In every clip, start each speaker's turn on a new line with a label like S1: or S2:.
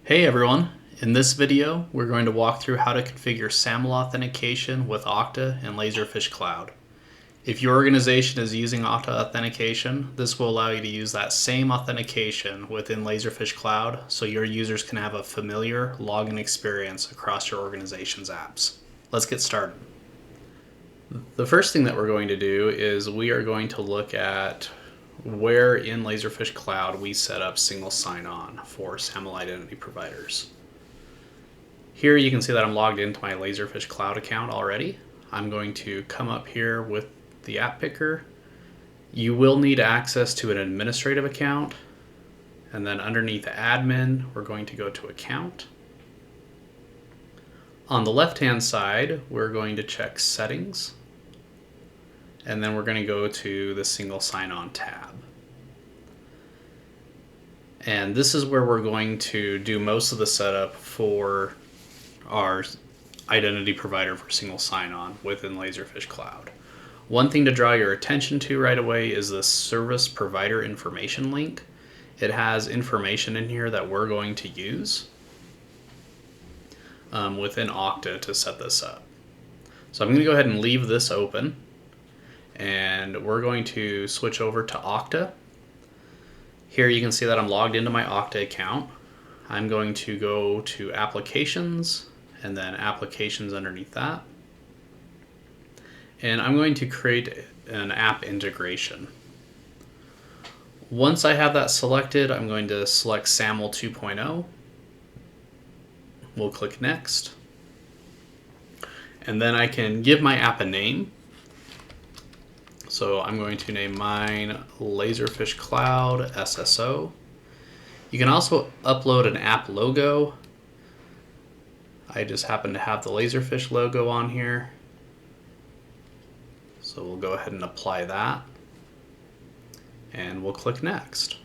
S1: Hey everyone! In this video, we're going to walk through how to configure SAML Authentication with Okta and Laserfiche Cloud. If your organization is using Okta Authentication, this will allow you to use that same authentication within Laserfiche Cloud so your users can have a familiar login experience across your organization's apps. Let's get started. The first thing that we're going to do is we are going to look at where in Laserfiche Cloud we set up single sign-on for SAML identity providers. Here you can see that I'm logged into my Laserfiche Cloud account already. I'm going to come up here with the app picker. You will need access to an administrative account, and then underneath admin we're going to go to account. On the left hand side we're going to check settings, and then we're going to go to the single sign-on tab. And this is where we're going to do most of the setup for our identity provider for single sign-on within Laserfiche Cloud. One thing to draw your attention to right away is the service provider information link. It has information in here that we're going to use within Okta to set this up. So I'm going to go ahead and leave this open, and we're going to switch over to Okta. Here you can see that I'm logged into my Okta account. I'm going to go to applications and then applications underneath that. And I'm going to create an app integration. Once I have that selected, I'm going to select SAML 2.0. We'll click next. And then I can give my app a name. So I'm going to name mine Laserfiche Cloud SSO. You can also upload an app logo. I just happen to have the Laserfiche logo on here. So we'll go ahead and apply that. And we'll click next.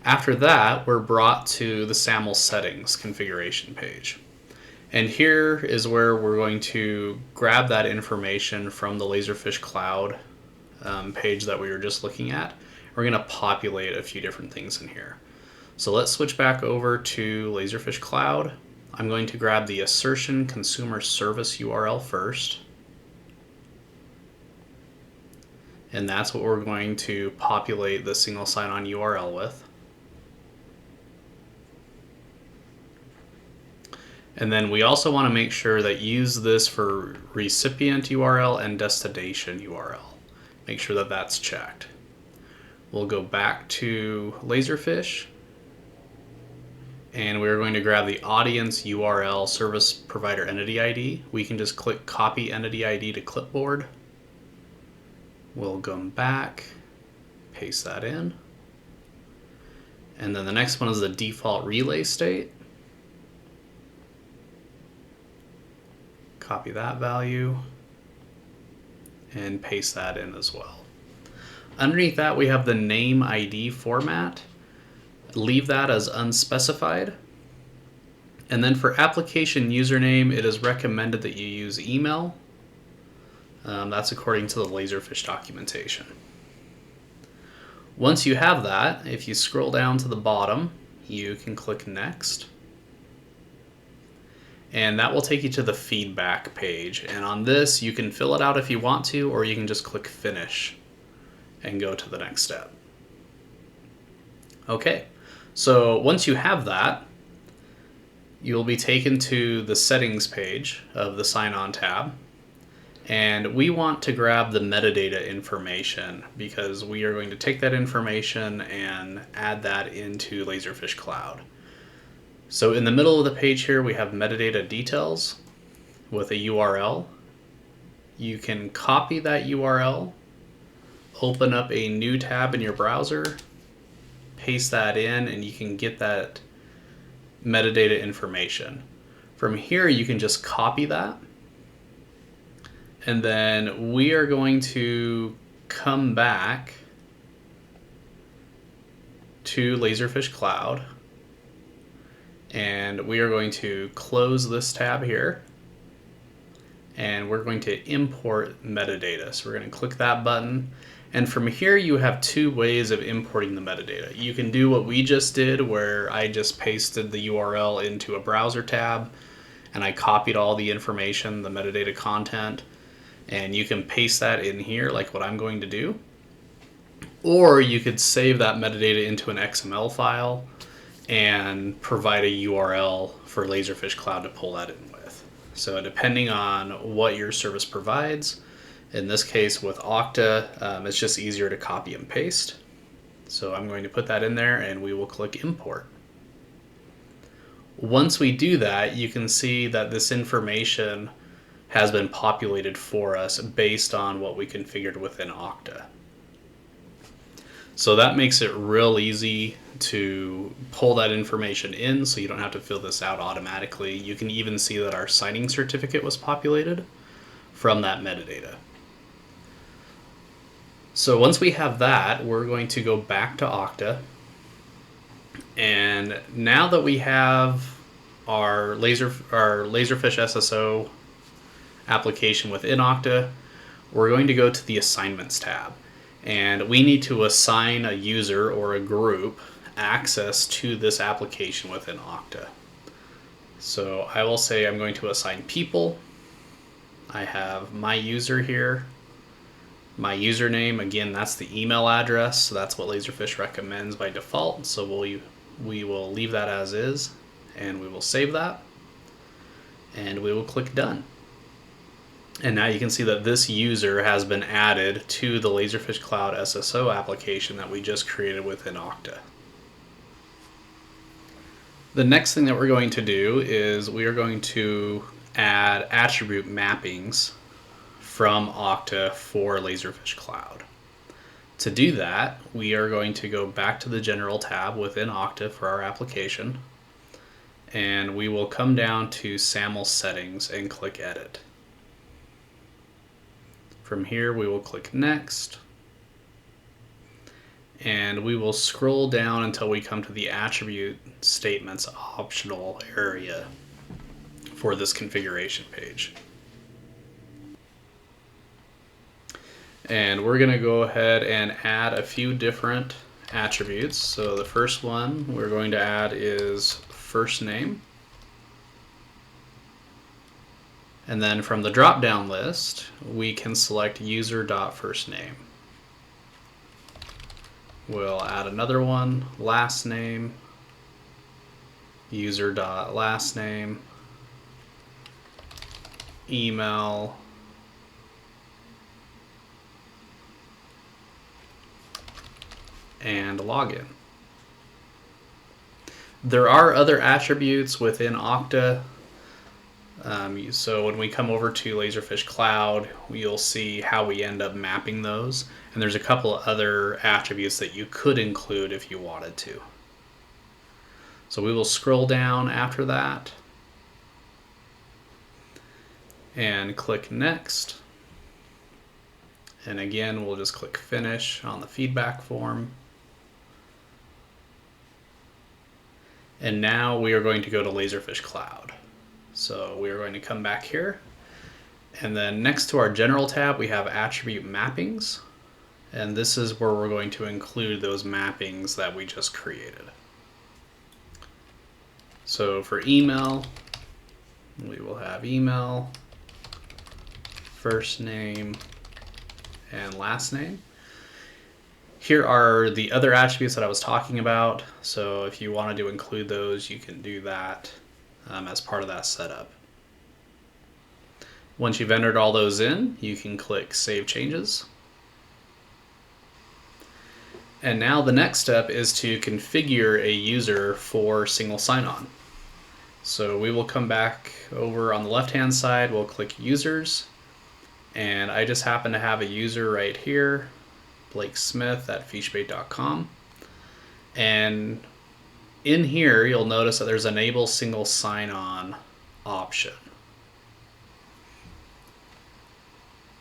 S1: After that, we're brought to the SAML settings configuration page. And here is where we're going to grab that information from the Laserfiche Cloud page that we were just looking at. We're going to populate a few different things in here. So let's switch back over to Laserfiche Cloud. I'm going to grab the assertion consumer service URL first. And that's what we're going to populate the single sign-on URL with. And then we also want to make sure that you use this for recipient URL and destination URL. Make sure that that's checked. We'll go back to Laserfiche, and we're going to grab the audience URL service provider entity ID. We can just click copy entity ID to clipboard. We'll go back, paste that in. And then the next one is the default relay state. Copy that value and paste that in as well. Underneath that we have the name ID format. Leave that as unspecified. And then for application username, it is recommended that you use email. That's according to the Laserfiche documentation. Once you have that, if you scroll down to the bottom, you can click next. And that will take you to the feedback page. And on this, you can fill it out if you want to, or you can just click finish and go to the next step. Okay, so once you have that, you'll be taken to the settings page of the sign-on tab. And we want to grab the metadata information because we are going to take that information and add that into Laserfiche Cloud. So in the middle of the page here, we have metadata details with a URL. You can copy that URL, open up a new tab in your browser, paste that in, and you can get that metadata information. From here, you can just copy that. And then we are going to come back to Laserfiche Cloud. And we are going to close this tab here, and we're going to import metadata. So we're going to click that button, And from here, you have two ways of importing the metadata. You can do what we just did, where I just pasted the URL into a browser tab and I copied all the information, the metadata content, and you can paste that in here like what I'm going to do. Or you could save that metadata into an XML file and provide a URL for Laserfiche Cloud to pull that in with. So depending on what your service provides, in this case with Okta, it's just easier to copy and paste. So I'm going to put that in there and we will click import. Once we do that, you can see that this information has been populated for us based on what we configured within Okta. So that makes it real easy to pull that information in, so you don't have to fill this out automatically. You can even see that our signing certificate was populated from that metadata. So once we have that, we're going to go back to Okta. And now that we have our Laserfiche SSO application within Okta, we're going to go to the Assignments tab. And we need to assign a user or a group access to this application within Okta. So I will say I'm going to assign people. I have my user here. My username, again, that's the email address. So that's what Laserfiche recommends by default. So we will leave that as is, and we will save that. And we will click done. And now you can see that this user has been added to the Laserfiche Cloud SSO application that we just created within Okta. The next thing that we're going to do is we are going to add attribute mappings from Okta for Laserfiche Cloud. To do that, we are going to go back to the General tab within Okta for our application, and we will come down to SAML Settings and click Edit. From here, we will click Next, and we will scroll down until we come to the Attribute Statements optional area for this configuration page. And we're going to go ahead and add a few different attributes. So the first one we're going to add is first name. And then from the drop-down list, we can select user.firstname. We'll add another one, last name, user.lastname, email, and login. There are other attributes within Okta. So when we come over to Laserfiche Cloud, you'll see how we end up mapping those. And there's a couple of other attributes that you could include if you wanted to. So we will scroll down after that and click Next. And again, we'll just click Finish on the feedback form. And now we are going to go to Laserfiche Cloud. So we are going to come back here, and then next to our General tab we have Attribute Mappings, and this is where we're going to include those mappings that we just created. So for email, we will have email, first name, and last name. Here are the other attributes that I was talking about, so if you wanted to include those, you can do that as part of that setup. Once you've entered all those in, you can click Save Changes. And now the next step is to configure a user for single sign-on. So we will come back over on the left-hand side, we'll click Users, and I just happen to have a user right here, Blake Smith at fichebait.com. And in here, you'll notice that there's Enable Single Sign-On option.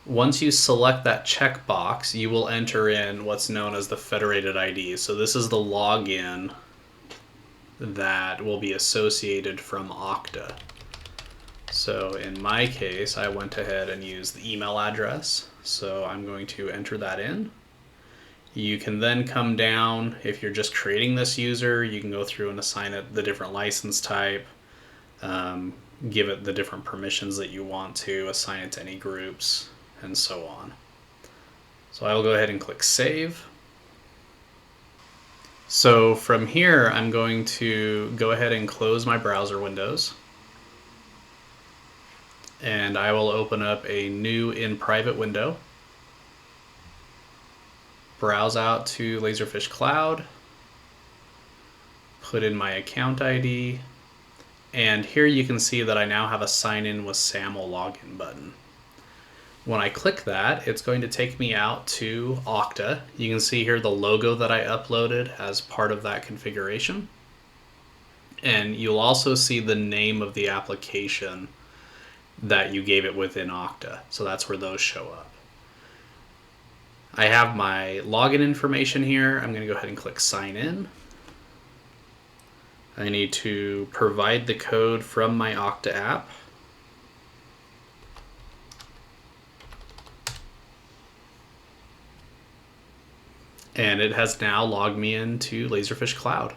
S1: Once you select that checkbox, you will enter in what's known as the federated ID. So this is the login that will be associated from Okta. So in my case, I went ahead and used the email address. So I'm going to enter that in. You can then come down, if you're just creating this user, you can go through and assign it the different license type, give it the different permissions that you want to, assign it to any groups, and so on. So I will go ahead and click Save. So from here, I'm going to go ahead and close my browser windows. And I will open up a new in private window. Browse out to Laserfiche Cloud. Put in my account ID. And here you can see that I now have a sign in with SAML login button. When I click that, it's going to take me out to Okta. You can see here the logo that I uploaded as part of that configuration. And you'll also see the name of the application that you gave it within Okta. So that's where those show up. I have my login information here. I'm going to go ahead and click Sign In. I need to provide the code from my Okta app. And it has now logged me into Laserfiche Cloud.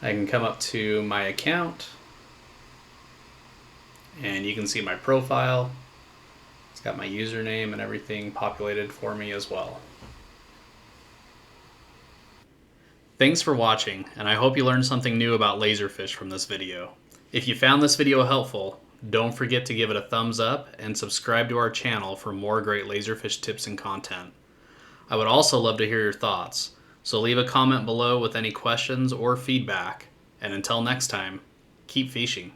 S1: I can come up to my account and you can see my profile. It's got my username and everything populated for me as well. Thanks for watching, and I hope you learned something new about Laserfiche from this video. If you found this video helpful, don't forget to give it a thumbs up and subscribe to our channel for more great Laserfiche tips and content. I would also love to hear your thoughts, so leave a comment below with any questions or feedback. And until next time, keep phishing.